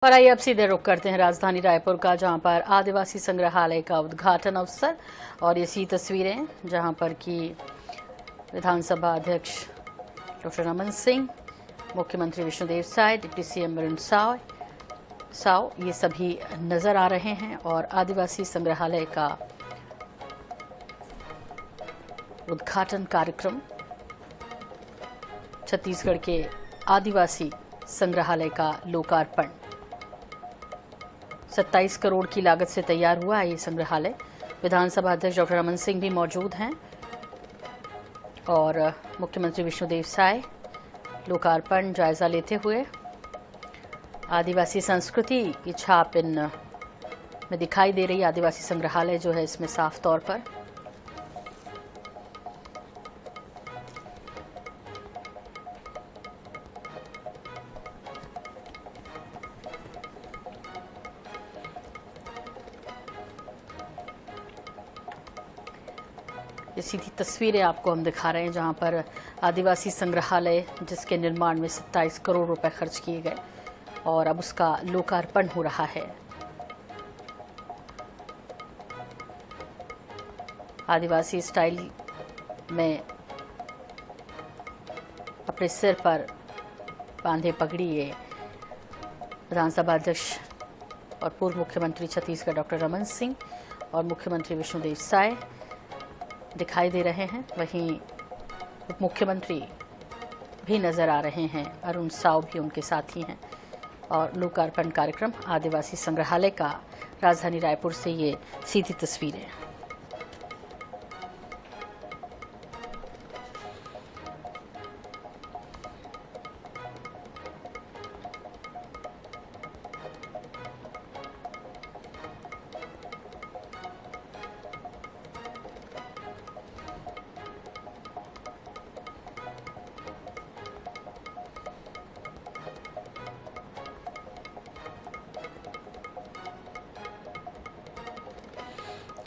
और आइए अब सीधे रुख करते हैं राजधानी रायपुर का, जहां पर आदिवासी संग्रहालय का उद्घाटन अवसर और ये सी तस्वीरें जहां पर कि विधानसभा अध्यक्ष डॉक्टर रमन सिंह, मुख्यमंत्री विष्णुदेव साय, डिप्टी सीएम वरुण साव ये सभी नजर आ रहे हैं। और आदिवासी संग्रहालय का उद्घाटन कार्यक्रम, छत्तीसगढ़ के आदिवासी संग्रहालय का लोकार्पण 27 करोड़ की लागत से तैयार हुआ है ये संग्रहालय। विधानसभा अध्यक्ष डॉक्टर रमन सिंह भी मौजूद हैं और मुख्यमंत्री विष्णुदेव साय लोकार्पण जायजा लेते हुए आदिवासी संस्कृति की छाप इन में दिखाई दे रही। आदिवासी संग्रहालय जो है इसमें साफ तौर पर ये सीधी तस्वीरें आपको हम दिखा रहे हैं, जहां पर आदिवासी संग्रहालय जिसके निर्माण में 27 करोड़ रुपए खर्च किए गए और अब उसका लोकार्पण हो रहा है। आदिवासी स्टाइल में अपने सिर पर बांधे पगड़ी ये विधानसभा अध्यक्ष और पूर्व मुख्यमंत्री छत्तीसगढ़ डॉक्टर रमन सिंह और मुख्यमंत्री विष्णुदेव साय दिखाई दे रहे हैं। वहीं उप मुख्यमंत्री भी नजर आ रहे हैं, वरुण साव भी उनके साथ ही हैं। और लोकार्पण कार्यक्रम आदिवासी संग्रहालय का राजधानी रायपुर से ये सीधी तस्वीरें।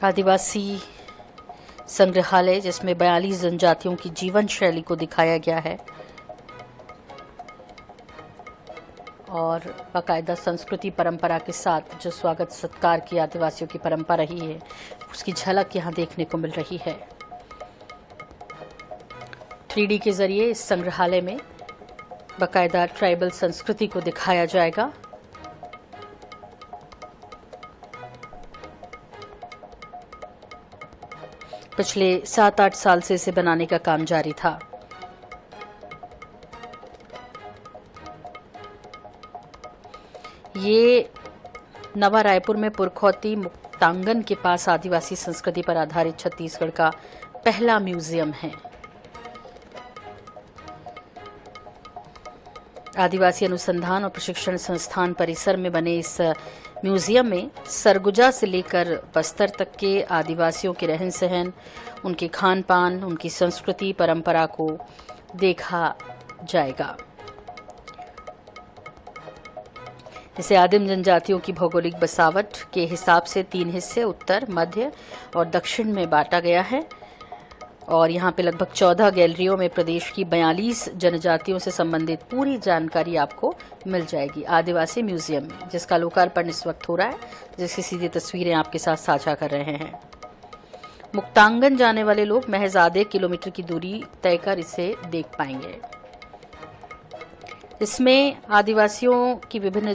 आदिवासी संग्रहालय जिसमें 42 जनजातियों की जीवन शैली को दिखाया गया है और बाकायदा संस्कृति परंपरा के साथ जो स्वागत सत्कार की आदिवासियों की परंपरा रही है उसकी झलक यहाँ देखने को मिल रही है। 3D के जरिए इस संग्रहालय में बाकायदा ट्राइबल संस्कृति को दिखाया जाएगा। पिछले 7-8 साल से इसे बनाने का काम जारी था। ये नवा रायपुर में पुरखौती मुक्तांगन के पास आदिवासी संस्कृति पर आधारित छत्तीसगढ़ का पहला म्यूजियम है। आदिवासी अनुसंधान और प्रशिक्षण संस्थान परिसर में बने इस म्यूजियम में सरगुजा से लेकर बस्तर तक के आदिवासियों के रहन सहन, उनके खान पान, उनकी संस्कृति परंपरा को देखा जाएगा। इसे आदिम जनजातियों की भौगोलिक बसावट के हिसाब से 3 हिस्से उत्तर, मध्य और दक्षिण में बांटा गया है और यहाँ पे लगभग 14 गैलरियों में प्रदेश की 42 जनजातियों से संबंधित पूरी जानकारी आपको मिल जाएगी आदिवासी म्यूजियम में, जिसका लोकार्पण इस वक्त हो रहा है, जिसकी सीधी तस्वीरें आपके साथ साझा कर रहे हैं। मुक्तांगन जाने वाले लोग महज आधे किलोमीटर की दूरी तय कर इसे देख पाएंगे। इसमें आदिवासियों की विभिन्न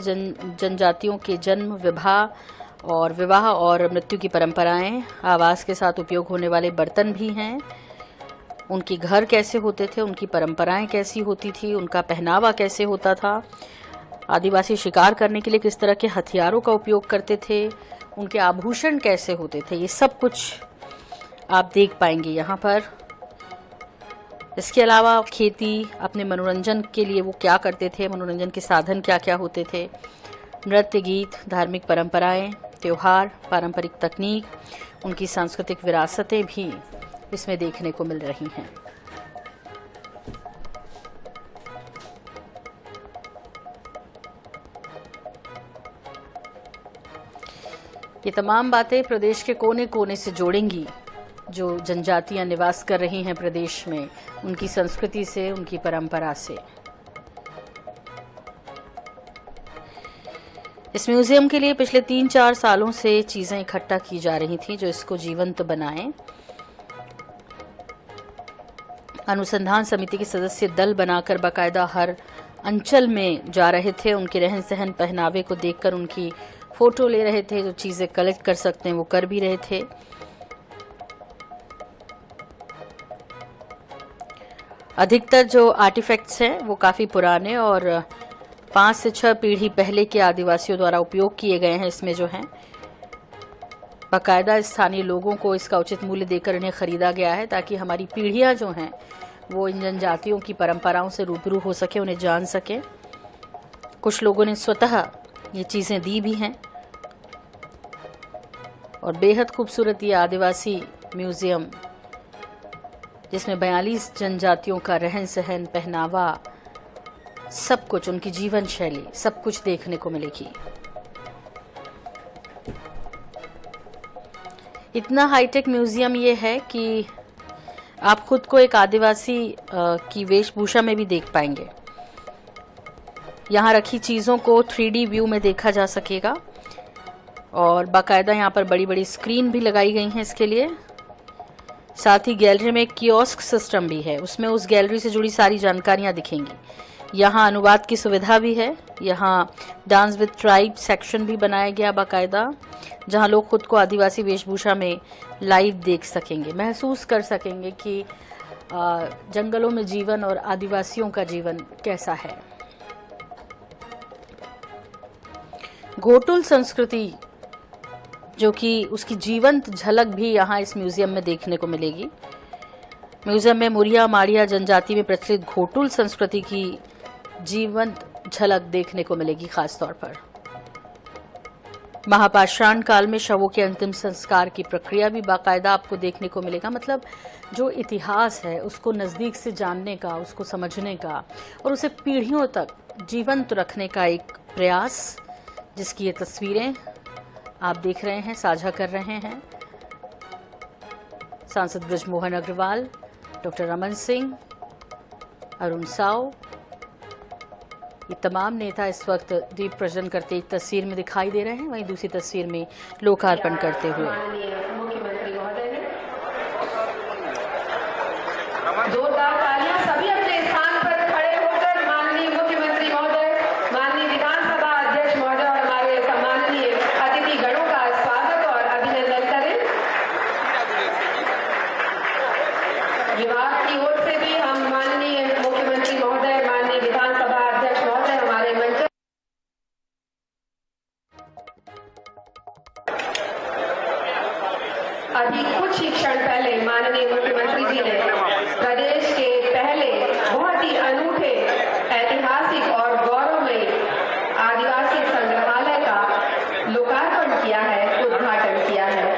जनजातियों के जन्म, विवाह और मृत्यु की परंपराएं, आवास के साथ उपयोग होने वाले बर्तन भी हैं, उनके घर कैसे होते थे, उनकी परंपराएं कैसी होती थी, उनका पहनावा कैसे होता था, आदिवासी शिकार करने के लिए किस तरह के हथियारों का उपयोग करते थे, उनके आभूषण कैसे होते थे, ये सब कुछ आप देख पाएंगे यहाँ पर। इसके अलावा खेती, अपने मनोरंजन के लिए वो क्या करते थे, मनोरंजन के साधन क्या क्या होते थे, नृत्य, गीत, धार्मिक परंपराएं, त्योहार, पारंपरिक तकनीक, उनकी सांस्कृतिक विरासतें भी इसमें देखने को मिल रही हैं। ये तमाम बातें प्रदेश के कोने कोने से जोड़ेंगी जो जनजातियां निवास कर रही हैं प्रदेश में, उनकी संस्कृति से, उनकी परंपरा से। इस म्यूजियम के लिए पिछले 3-4 सालों से चीजें इकट्ठा की जा रही थी जो इसको जीवंत बनाएं। अनुसंधान समिति के सदस्य दल बनाकर बाकायदा हर अंचल में जा रहे थे, उनके रहन सहन पहनावे को देखकर उनकी फोटो ले रहे थे, जो चीजें कलेक्ट कर सकते हैं वो कर भी रहे थे। अधिकतर जो आर्टिफैक्ट्स हैं वो काफी पुराने और 5 से 6 पीढ़ी पहले के आदिवासियों द्वारा उपयोग किए गए हैं। इसमें जो हैं बाकायदा स्थानीय लोगों को इसका उचित मूल्य देकर इन्हें खरीदा गया है ताकि हमारी पीढ़ियां जो हैं वो इन जनजातियों की परंपराओं से रूबरू हो सके, उन्हें जान सके। कुछ लोगों ने स्वतः ये चीजें दी भी हैं और बेहद खूबसूरत ये आदिवासी म्यूजियम जिसमें 42 जनजातियों का रहन सहन, पहनावा, सब कुछ, उनकी जीवन शैली, सब कुछ देखने को मिलेगी। इतना हाईटेक म्यूजियम ये है कि आप खुद को एक आदिवासी की वेशभूषा में भी देख पाएंगे। यहाँ रखी चीज़ों को 3D व्यू में देखा जा सकेगा और बाकायदा यहाँ पर बड़ी बड़ी स्क्रीन भी लगाई गई हैं इसके लिए। साथ ही गैलरी में एक कियोस्क सिस्टम भी है, उसमें उस गैलरी से जुड़ी सारी जानकारियाँ दिखेंगी। यहाँ अनुवाद की सुविधा भी है। यहाँ डांस विद ट्राइब सेक्शन भी बनाया गया बाकायदा, जहाँ लोग खुद को आदिवासी वेशभूषा में लाइव देख सकेंगे, महसूस कर सकेंगे कि जंगलों में जीवन और आदिवासियों का जीवन कैसा है। घोटुल संस्कृति जो कि उसकी जीवंत झलक भी यहाँ इस म्यूजियम में देखने को मिलेगी। म्यूजियम में मुरिया माड़िया जनजाति में प्रचलित घोटुल संस्कृति की जीवंत झलक देखने को मिलेगी। खास तौर पर महापाषाण काल में शवों के अंतिम संस्कार की प्रक्रिया भी बाकायदा आपको देखने को मिलेगा। मतलब जो इतिहास है उसको नज़दीक से जानने का, उसको समझने का और उसे पीढ़ियों तक जीवंत रखने का एक प्रयास, जिसकी ये तस्वीरें आप देख रहे हैं, साझा कर रहे हैं सांसद बृजमोहन अग्रवाल, डॉक्टर रमन सिंह, अरुण साव, ये तमाम नेता इस वक्त दीप प्रज्वलन करते एक तस्वीर में दिखाई दे रहे हैं। वहीं दूसरी तस्वीर में लोकार्पण करते हुए मुख्यमंत्री महोदय ने जोरदार तालियां सभी अपने स्थान पर खड़े होकर माननीय मुख्यमंत्री महोदय, माननीय विधानसभा अध्यक्ष महोदय और हमारे सम्माननीय अतिथि गणों का स्वागत और अभिनंदन करें। विभाग की ओर से भी हम माननीय मुख्यमंत्री महोदय, माननीय विधानसभा अध्यक्ष महोदय हमारे मंच अभी कुछ ही क्षण पहले माननीय मुख्यमंत्री जी ने प्रदेश के पहले बहुत ही अनूठे, ऐतिहासिक और गौरवमयी आदिवासी संग्रहालय का लोकार्पण किया है, उद्घाटन किया है।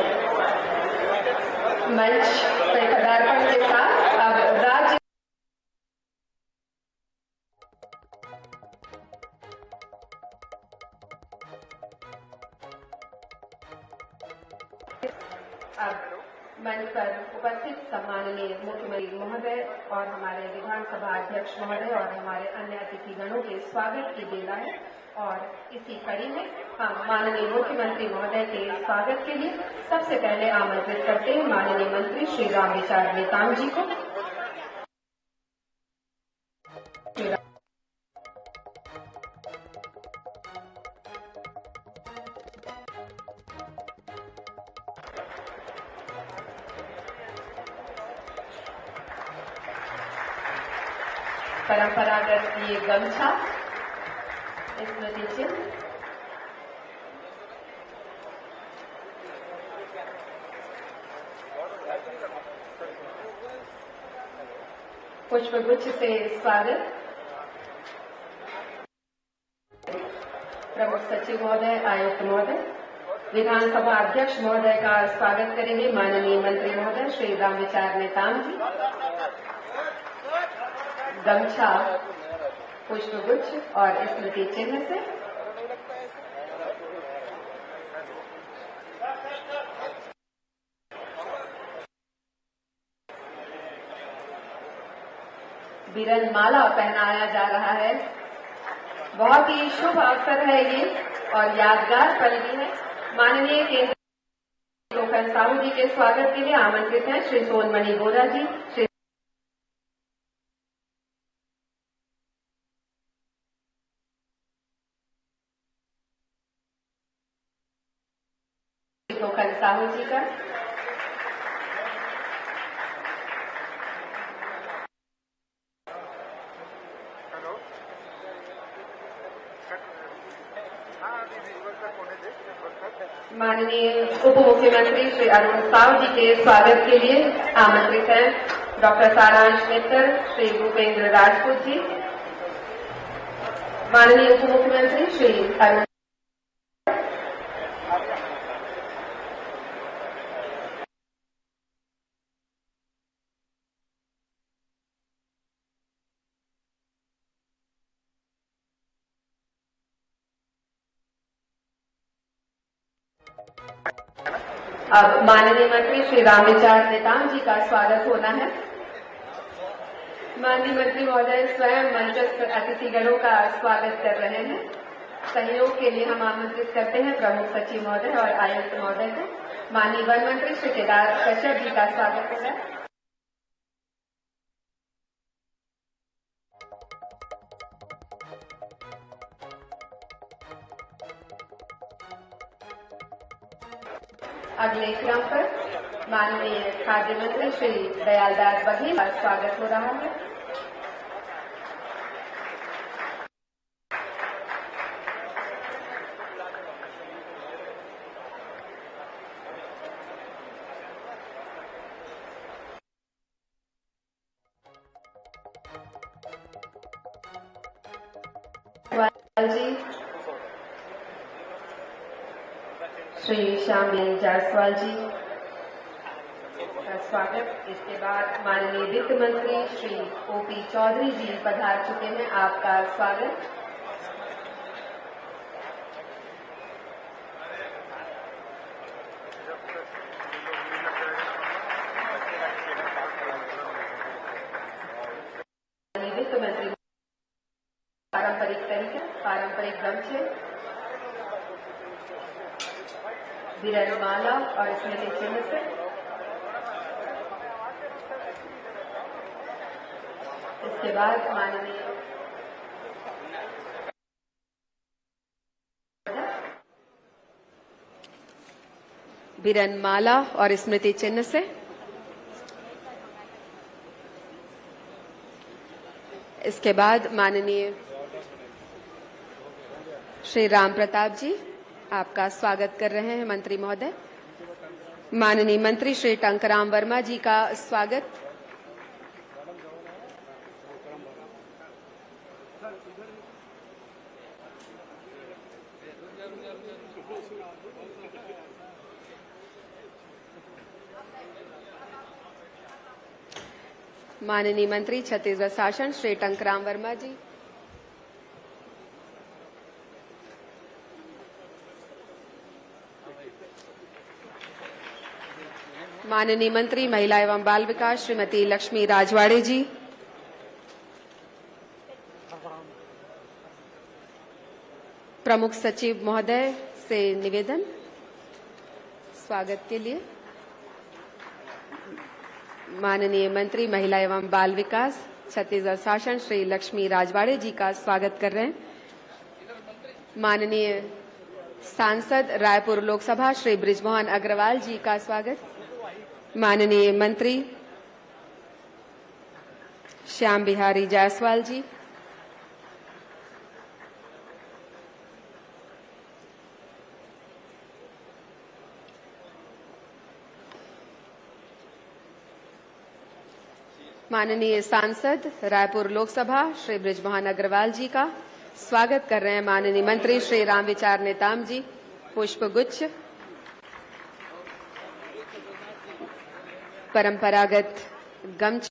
मंच पर पदार्पण के साथ अब राज्य मंच पर उपस्थित सम्माननीय मुख्यमंत्री महोदय और हमारे विधानसभा अध्यक्ष महोदय और हमारे अन्य अतिथिगणों के स्वागत की बेला है और इसी कड़ी में हम माननीय मुख्यमंत्री महोदय के स्वागत के लिए सबसे पहले आमंत्रित करते हैं माननीय मंत्री श्री रामविचार नेताम जी को। परंपरागत ये गमछा, स्मृति चिन्ह, पुष्पगुच्छ से स्वागत। प्रमुख सचिव महोदय, आयुक्त महोदय, विधानसभा अध्यक्ष महोदय का स्वागत करेंगे माननीय मंत्री महोदय श्री रामविचार नेताम जी। गमछा, पुष्पगुच्छ और स्मृति चिन्ह से बिरन माला पहनाया जा रहा है। बहुत ही शुभ अवसर है ये और यादगार पल भी है। माननीय केंद्रीय मंत्री साहू जी के स्वागत के लिए आमंत्रित हैं श्री सोनमणि बोरा जी, श्री साहू जी का। माननीय उप मुख्यमंत्री श्री अरुण साव जी के स्वागत के लिए आमंत्रित हैं डॉक्टर सारांश मित्तर, श्री भूपेंद्र राजपूत जी। माननीय उप मुख्यमंत्री श्री अरुण अब माननीय मंत्री श्री रामविचार नेताम जी का स्वागत होना है। माननीय मंत्री महोदय स्वयं मंचस्थ अतिथिगणों का स्वागत कर रहे हैं। सहयोग के लिए हम आमंत्रित करते हैं प्रमुख सचिव महोदय और आयुक्त महोदय को। माननीय वन मंत्री श्री केदार कश्यप जी का स्वागत होगा। अगले क्रम पर माननीय खाद्य मंत्री श्री दयालदास बघेल का स्वागत हो रहा है। जी श्री श्याम जायसवाल जी का स्वागत। इसके बाद माननीय वित्त मंत्री श्री ओपी चौधरी जी पधार चुके हैं, आपका स्वागत। माननीय वित्त मंत्री पारंपरिक तरीके, पारंपरिक गमछे, विरलमाला और स्मृति चिन्ह से। इसके बाद माननीय विरलमाला और स्मृति चिन्ह से। इसके बाद माननीय श्री राम प्रताप जी आपका स्वागत कर रहे हैं मंत्री महोदय। माननीय मंत्री श्री टंकराम वर्मा जी का स्वागत। माननीय मंत्री छत्तीसगढ़ शासन श्री टंकराम वर्मा जी। माननीय मंत्री महिला एवं बाल विकास श्रीमती लक्ष्मी राजवाड़े जी। प्रमुख सचिव महोदय से निवेदन स्वागत के लिए। माननीय मंत्री महिला एवं बाल विकास छत्तीसगढ़ शासन श्री लक्ष्मी राजवाड़े जी का स्वागत कर रहे हैं। माननीय सांसद रायपुर लोकसभा श्री बृजमोहन अग्रवाल जी का स्वागत। माननीय मंत्री श्याम बिहारी जायसवाल जी। माननीय सांसद रायपुर लोकसभा श्री बृजमोहन अग्रवाल जी का स्वागत कर रहे हैं माननीय मंत्री श्री रामविचार नेताम जी। पुष्पगुच्छ, परंपरागत गमछा,